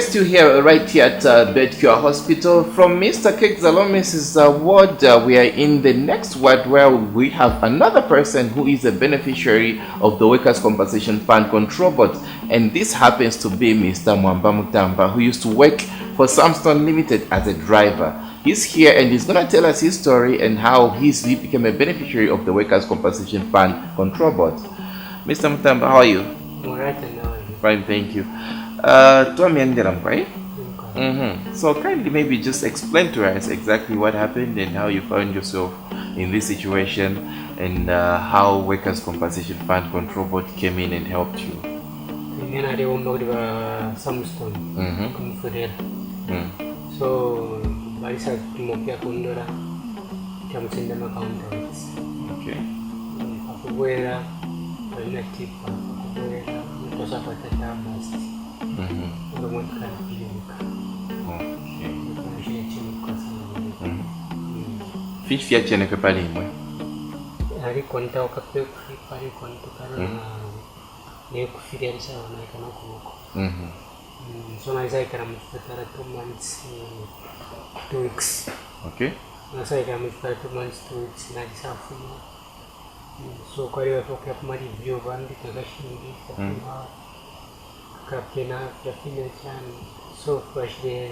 still here, right here at BedCure Hospital. From Mr. Kekzalomis' ward, we are in the next ward where we have another person who is a beneficiary of the Workers' Compensation Fund Control Board. And this happens to be Mr. Mwamba Mutamba, who used to work for Samsung Limited as a driver. He's here and he's going to tell us his story and how he became a beneficiary of the Workers' Compensation Fund Control Board. Mr. Mutamba, how are you? All right, and how are you? Fine, thank you. So kindly maybe just explain to us exactly what happened and how you found yourself in this situation and how Workers' Compensation Fund Control Board came in and helped you. So Barisa tumopia kundora chamusenda accountants. Okay. Akuwera alina tipa akuwera mtosa pata tamas. Ndo mwaka niliyoka. Okay. Ndio chini kwa sababu. Fish ya chene kwa pale mwe. Ali konta okape pale konta kana ne kufiria sawa na kana kuko. So na isa kana mtara 2 months 2 weeks. Okay. Nasa kana mtara 2 months 2 weeks na isafu. So kwa hiyo toka kwa review bandi takashindi kwa kapena kapina chan so fresh the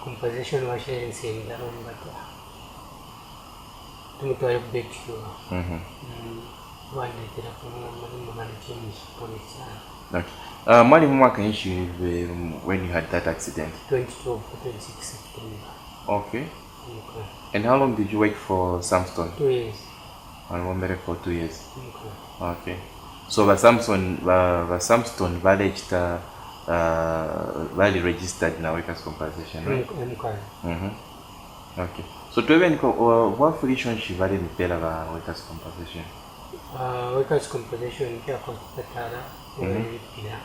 composition was sharing same that on but tumetoa BedCure. One day tena kwa mwana change police. Okay. Mwalimu mwaka nchi when you had that accident? 22 to 26 September. Okay. And how long did you work for Samsung? 2 years. And one married for 2 years. Okay. So the Samsung valid registered na Workers' Compensation, right? Okay. So to even what relationship valid pela ba Workers' Compensation? Workers' Compensation kia hospitala pia.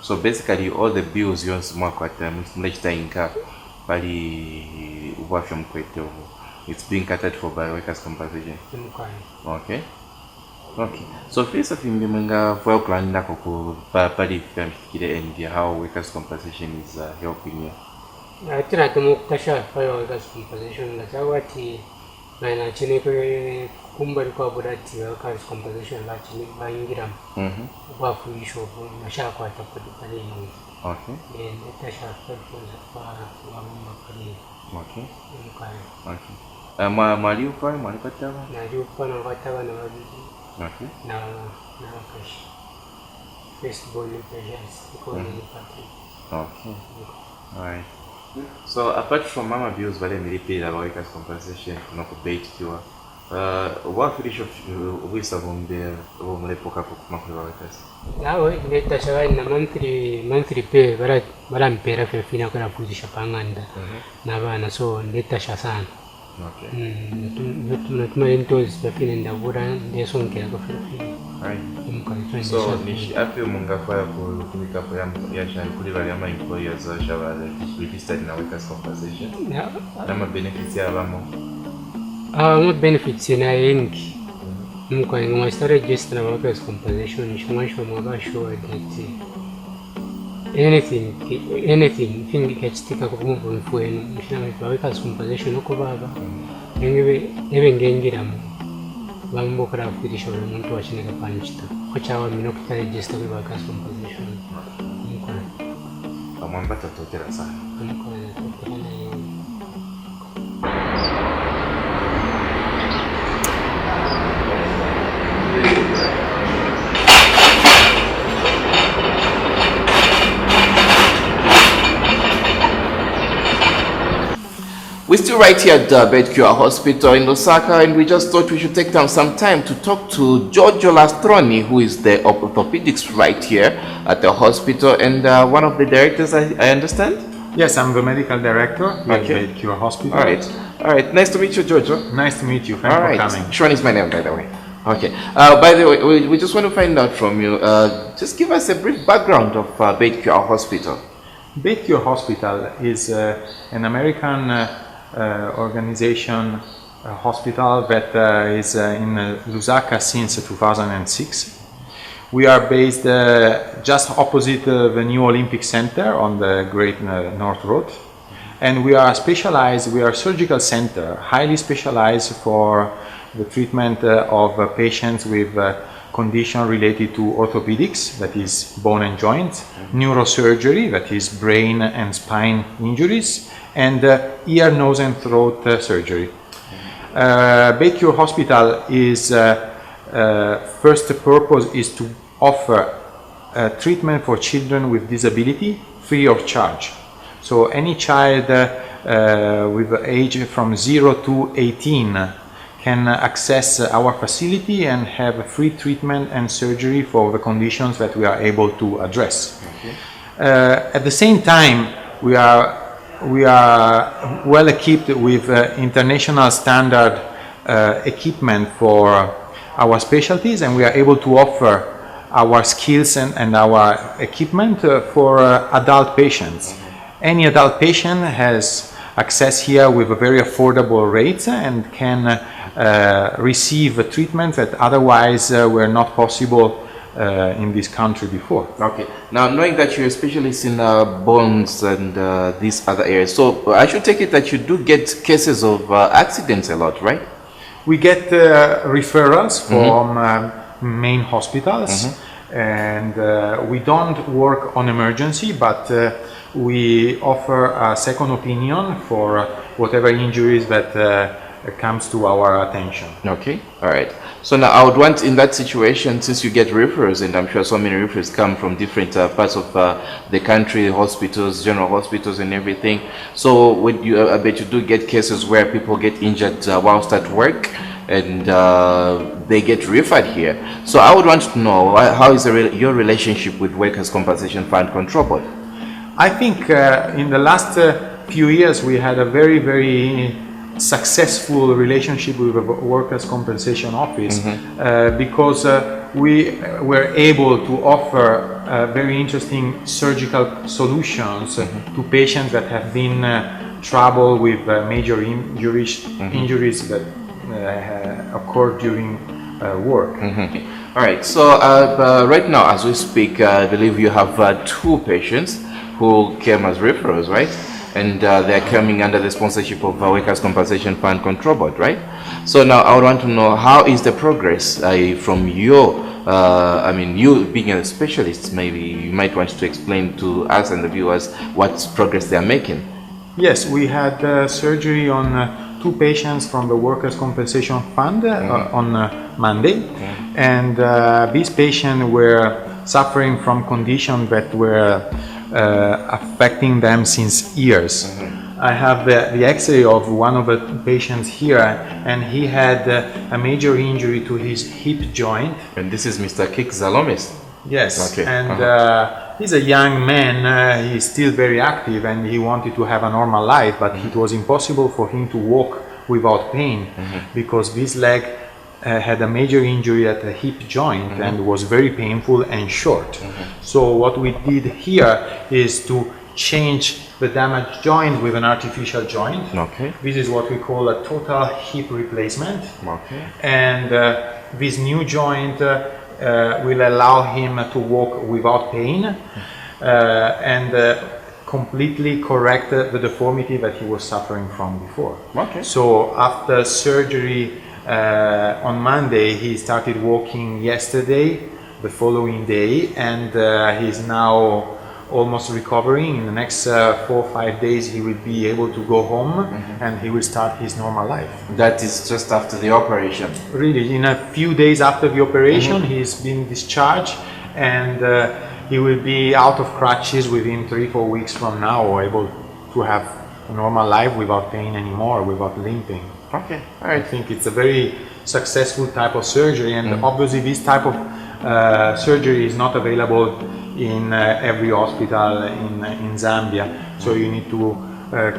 So basically all the bills you mwakwata mlechita inka bali ubafya mkwete it's being catered for by Workers' Compensation. Okay. Okay. So first of all, mwenga for kulanda ko pali family and how Workers' Compensation is helping you. Tena tumukasha for Workers' Compensation la tawati na chini kumba kwa bodati Workers' Compensation la chini maingira. Kwa fuisho masha kwa tapodi pale. Okay. And tasha for pale. Okay. Okay. Maliupa na liupa na wataba na wabidi. Okay. Na kashi. Festival pressures because Okay. Alright. So apart from mama bills vale milipira about Workers' Compensation kuna ku BedCure. What finish of wisdom on the mlepoka kwa workers? Nawe neta shawai na monthly pay bara mpera fina kana kuzisha panganda na bana so neta sana. Okay. Natuma entos bafina ndabura ndeso nkera kwa fina. Right. So nishi api munga kwa kutumika kwa ya shani kulira ya employers shabale registered na Workers' Compensation. Na ma beneficiary abamo. No benefits in yengi. Mkwa ngoma start register na Workers' Compensation shumasho mwaga sure that anything thing ikachtika kukumva mfueno mshina Workers' Compensation uko baba ngebe ngengira mu bambo kara kutisha umuntu wachineka panchita kwachawa mino kuta register kwa Workers' Compensation mkwa Mwamba tatotera sana mkwa tatotera We're still right here at BedCure Hospital in Osaka, and we just thought we should take some time to talk to Giorgio Lastroni, who is the orthopedics right here at the hospital and one of the directors, I understand? Yes, I'm the medical director at BedCure Hospital. All right. Nice to meet you, Giorgio. Nice to meet you. Thanks for coming. Sean is my name, by the way. Okay. By the way, we just want to find out from you, just give us a brief background of BedCure Hospital. BedCure Hospital is an American organization, hospital that is in Lusaka since 2006. We are based just opposite the new Olympic Center on the Great North Road. And we are specialized, we are a surgical center, highly specialized for the treatment of patients with condition related to orthopedics, that is bone and joints, neurosurgery, that is brain and spine injuries, and ear, nose and throat surgery. Baycure Hospital is first purpose is to offer treatment for children with disability free of charge. So any child with age from 0 to 18 can access our facility and have free treatment and surgery for the conditions that we are able to address. Okay. At the same time, we are well equipped with international standard equipment for our specialties, and we are able to offer our skills and our equipment for adult patients. Any adult patient has access here with a very affordable rates and can receive treatment that otherwise were not possible in this country before. Okay. Now, knowing that you're a specialist in bones and these other areas, so I should take it that you do get cases of accidents a lot, right? We get referrals from main hospitals, and we don't work on emergency, but we offer a second opinion for whatever injuries that comes to our attention. Okay, all right. So now I would want, in that situation, since you get referrals, and I'm sure so many referrals come from different parts of the country, hospitals, general hospitals and everything. So would you, I bet you do get cases where people get injured whilst at work and they get referred here. So I would want to know, how is your relationship with Workers' Compensation Fund Control Board? I think in the last few years we had a very successful relationship with the Workers' Compensation Office because we were able to offer very interesting surgical solutions to patients that have been troubled with major injuries that occurred during work. All right, so right now as we speak, I believe you have 2 patients who came as referrals, right? And they're coming under the sponsorship of Workers' Compensation Fund Control Board, right? So now I would want to know, how is the progress from your, I mean, you being a specialist, maybe you might want to explain to us and the viewers what progress they are making. Yes, we had surgery on 2 patients from the Workers' Compensation Fund on Monday, and these patients were suffering from conditions that were affecting them since years. I have the X-ray of one of the patients here, and he had a major injury to his hip joint. And this is Mr. Zalomis. Yes, okay. And he's a young man, he's still very active and he wanted to have a normal life, but it was impossible for him to walk without pain because this leg had a major injury at the hip joint and was very painful and short. So what we did here is to change the damaged joint with an artificial joint. Okay. This is what we call a total hip replacement. Okay. And this new joint will allow him to walk without pain and completely correct the deformity that he was suffering from before. Okay. So after surgery on Monday, he started walking yesterday, the following day, and he's now almost recovering. In the next 4 or 5 days he will be able to go home and he will start his normal life. That is just after the operation? Really, in a few days after the operation he's been discharged, and he will be out of crutches within 3-4 weeks from now, able to have a normal life without pain anymore, without limping. Okay, all right. I think it's a very successful type of surgery, and obviously this type of surgery is not available in every hospital in Zambia, so you need to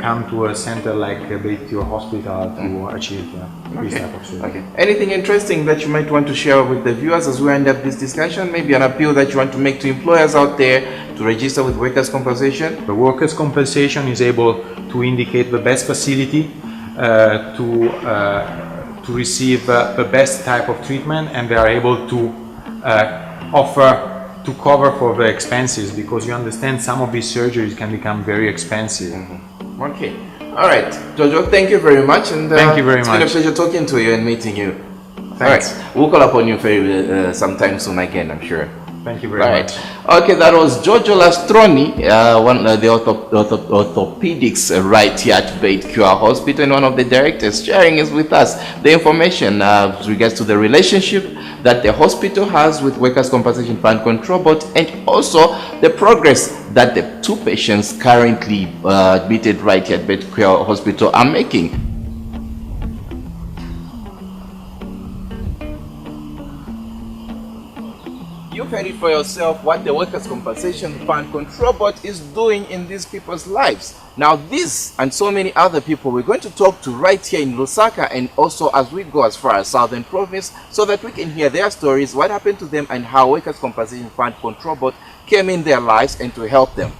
come to a center like Baycure Hospital to achieve this type of surgery. Okay. Anything interesting that you might want to share with the viewers as we end up this discussion? Maybe an appeal that you want to make to employers out there to register with Workers' Compensation? The Workers' Compensation is able to indicate the best facility to receive the best type of treatment, and they are able to offer to cover for the expenses, because you understand some of these surgeries can become very expensive. Okay. All right, Jojo, thank you very much. And thank you very it's much. been a pleasure talking to you and meeting you. Thanks. All right, we'll call upon you very sometime soon again, I'm sure. Thank you very All much. right. Okay, that was Jojo Lastroni, the orthopedics right here at Beit Cure Hospital, and one of the directors sharing is with us the information with regards to the relationship that the hospital has with Workers' Compensation Fund Control Board, and also the progress that the 2 patients currently admitted right here at Beit Cure Hospital are making. You've heard it for yourself what the Workers' Compensation Fund Control Board is doing in these people's lives. Now this and so many other people we're going to talk to right here in Lusaka, and also as we go as far as Southern Province, so that we can hear their stories, what happened to them, and how Workers' Compensation Fund Control Board came in their lives and to help them.